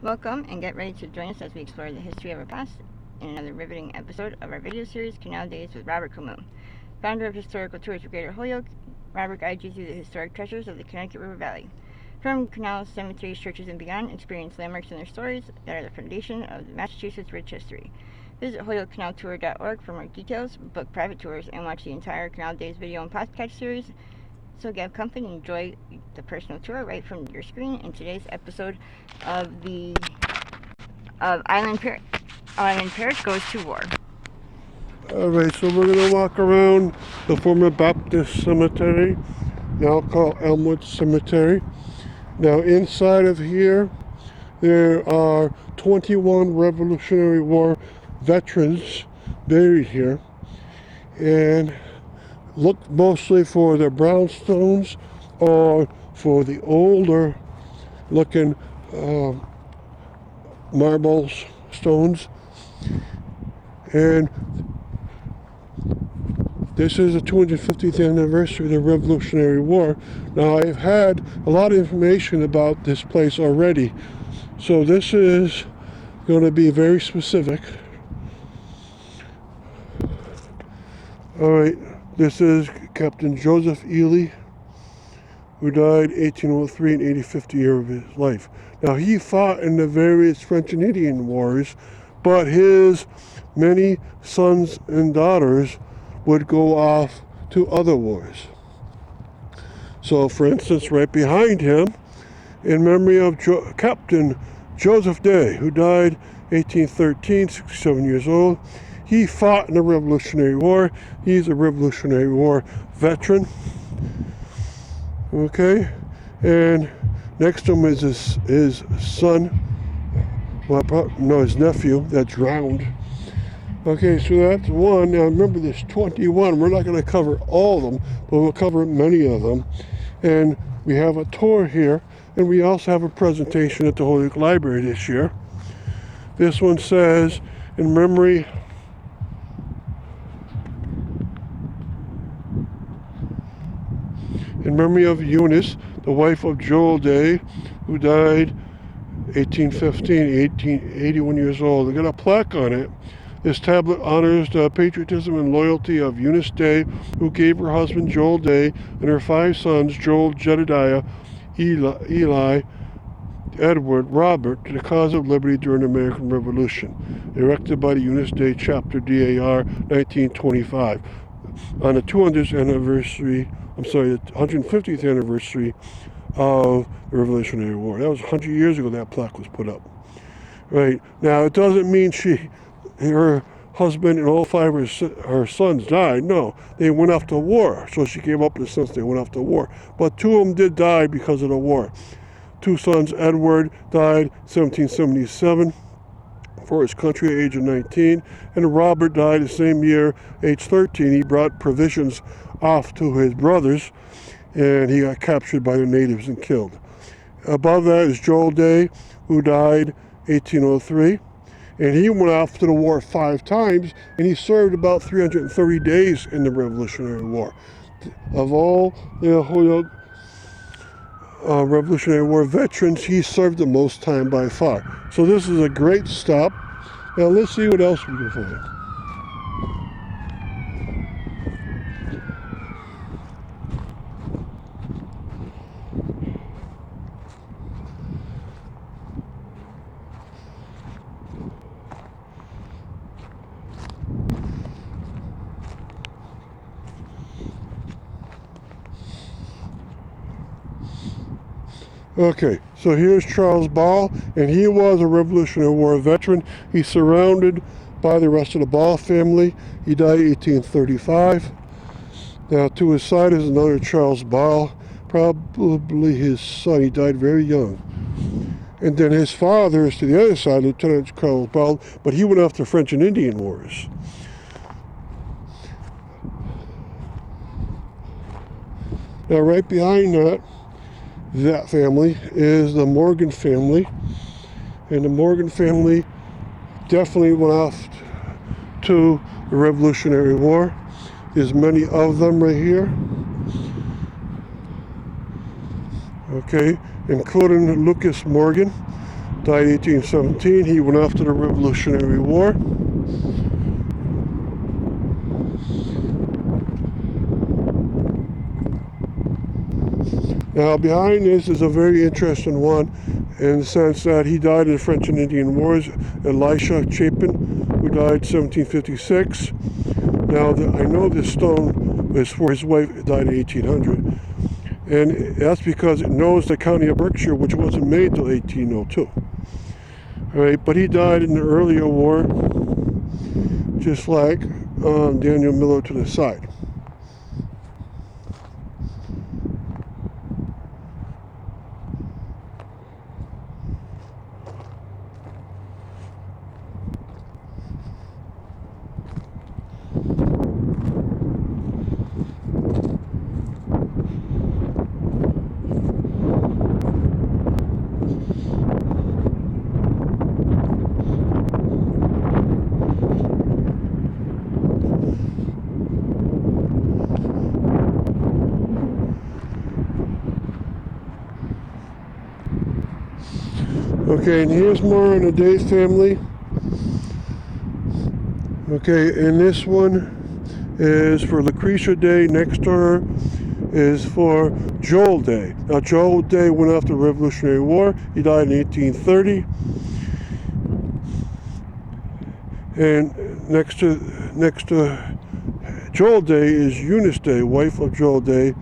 Welcome and get ready to join us as we explore the history of our past in another riveting episode of our video series, Canal Days with Robert Camus. Founder of Historical Tours for Greater Holyoke, Robert guides you through the historic treasures of the Connecticut River Valley. From canals, cemeteries, churches, and beyond, experience landmarks and their stories that are the foundation of Massachusetts' rich history. Visit HolyokeCanalTour.org for more details, book private tours, and watch the entire Canal Days video and podcast series. So get comfy and enjoy the personal tour right from your screen in today's episode of Island Parish Goes to War. Alright, so we're going to walk around the former Baptist cemetery, now called Elmwood Cemetery. Now inside of here, there are 21 Revolutionary War veterans buried here. And look mostly for the brownstones or for the older looking marble stones. And this is the 250th anniversary of the Revolutionary War. Now, I've had a lot of information about this place already, so this is going to be very specific. All right. This is Captain Joseph Ely, who died 1803 in 85th year of his life. Now, he fought in the various French and Indian wars, but his many sons and daughters would go off to other wars. So, for instance, right behind him, in memory of Captain Joseph Day, who died 1813, 67 years old, he fought in the Revolutionary War. He's a Revolutionary War veteran. Okay, and next to him is his son, his nephew that drowned. Okay, so that's one. Now remember, there's 21. We're not going to cover all of them, but we'll cover many of them. And we have a tour here, and we also have a presentation at the Holyoke Library this year. This one says, in memory of Eunice, the wife of Joel Day, who died 1815, 81 years old. They got a plaque on it. This tablet honors the patriotism and loyalty of Eunice Day, who gave her husband Joel Day and her 5 sons, Joel, Jedediah, Eli, Edward, Robert, to the cause of liberty during the American Revolution. Erected by the Eunice Day Chapter DAR 1925. On the 150th anniversary of the Revolutionary War. That was 100 years ago that plaque was put up. Right. Now, it doesn't mean her husband and all 5 of her sons died. No, they went off to war. So she gave up in the sense they went off to war. But 2 of them did die because of the war. 2 sons, Edward, died 1777 for his country at the age of 19, and Robert died the same year, age 13. He brought provisions off to his brothers, and he got captured by the natives and killed. Above that is Joel Day, who died 1803, and he went off to the war 5 times, and he served about 330 days in the Revolutionary War. Of all the Holyoke Revolutionary War veterans, he served the most time by far. So this is a great stop. Now let's see what else we can find. Okay, so here's Charles Ball, and he was a Revolutionary War veteran. He's surrounded by the rest of the Ball family. He died in 1835. Now, to his side is another Charles Ball, probably his son. He died very young. And then his father is to the other side, Lieutenant Charles Ball, but he went off to French and Indian wars. Now, right behind that family is the Morgan family, and the Morgan family definitely went off to the Revolutionary War. There's many of them right here. Okay, including Lucas Morgan, died 1817. He went off to the Revolutionary War. Now behind this is a very interesting one in the sense that he died in the French and Indian Wars. Elisha Chapin, who died 1756. Now I know this stone is for his wife, who died in 1800. And that's because it knows the county of Berkshire, which wasn't made till 1802. All right, but he died in the earlier war, just like Daniel Miller to the side. Okay, and here's more on the Day family. Okay, and this one is for Lucretia Day. Next to her is for Joel Day. Now, Joel Day went off the Revolutionary War. He died in 1830. And next to Joel Day is Eunice Day, wife of Joel Day.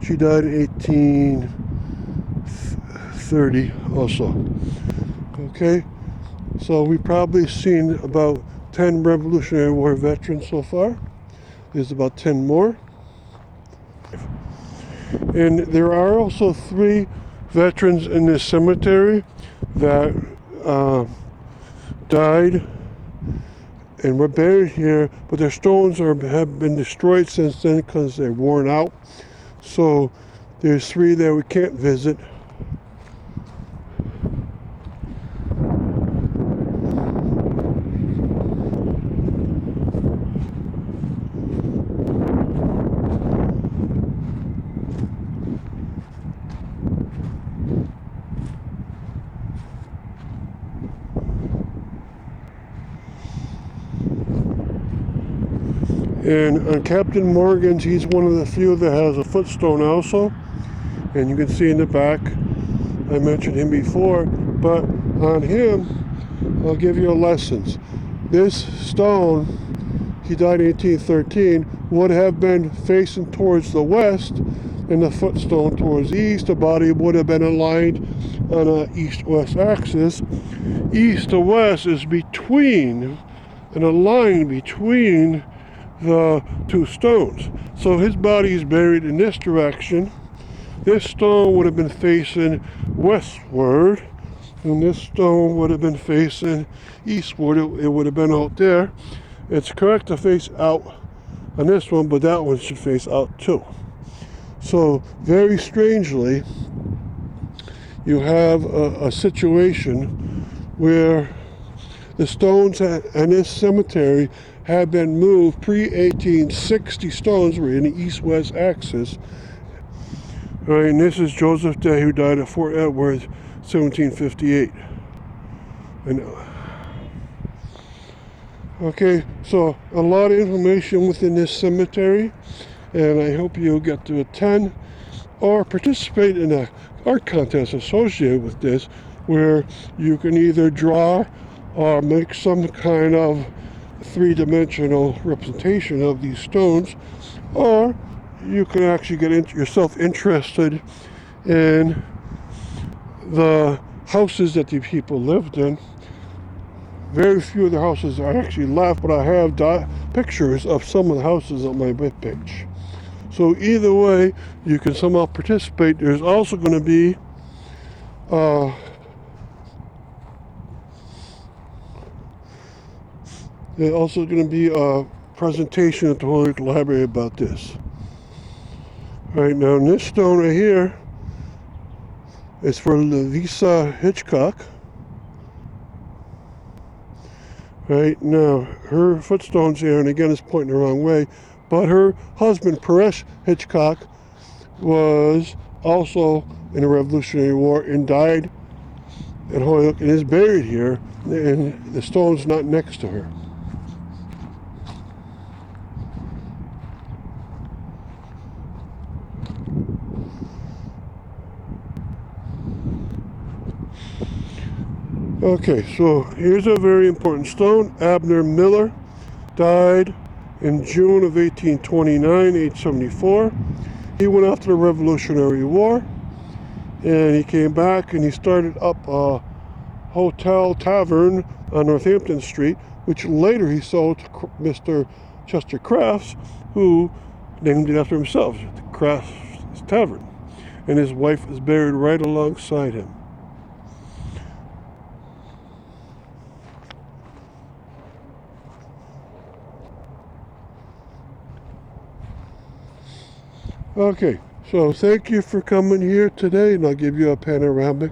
She died in 1830 also. Okay, so we've probably seen about 10 Revolutionary War veterans so far. There's about 10 more. And there are also 3 veterans in this cemetery that died and were buried here, but their stones have been destroyed since then because they're worn out. So there's 3 that we can't visit. And on Captain Morgan's, he's one of the few that has a footstone also. And you can see in the back, I mentioned him before, but on him, I'll give you lessons. This stone, he died in 1813, would have been facing towards the west, and the footstone towards the east. The body would have been aligned on an east-west axis. East to west is between, and a line between the 2 stones. So his body is buried in this direction. This stone would have been facing westward, and this stone would have been facing eastward. It would have been out there. It's correct to face out on this one, but that one should face out too. So very strangely, you have a situation where the stones in this cemetery had been moved pre-1860. Stones were in the east-west axis. All right, and this is Joseph Day, who died at Fort Edward, 1758. Okay, so a lot of information within this cemetery, and I hope you'll get to attend or participate in an art contest associated with this, where you can either draw or make some kind of 3-dimensional representation of these stones, or you can actually get yourself interested in the houses that the people lived in. Very few of the houses are actually left, but I have pictures of some of the houses on my webpage. So either way, you can somehow participate. There's also going to be a presentation at the Holyoke Library about this. All right, now this stone right here is for Louisa Hitchcock. Right now, her footstone's here, and again, it's pointing the wrong way. But her husband, Parish Hitchcock, was also in the Revolutionary War and died in Holyoke and is buried here, and the stone's not next to her. Okay, so here's a very important stone. Abner Miller died in June of 1829, age 74. He went after the Revolutionary War, and he came back and he started up a hotel tavern on Northampton Street, which later he sold to Mr. Chester Crafts, who named it after himself, the Crafts Tavern. And his wife is buried right alongside him. Okay, so thank you for coming here today, and I'll give you a panoramic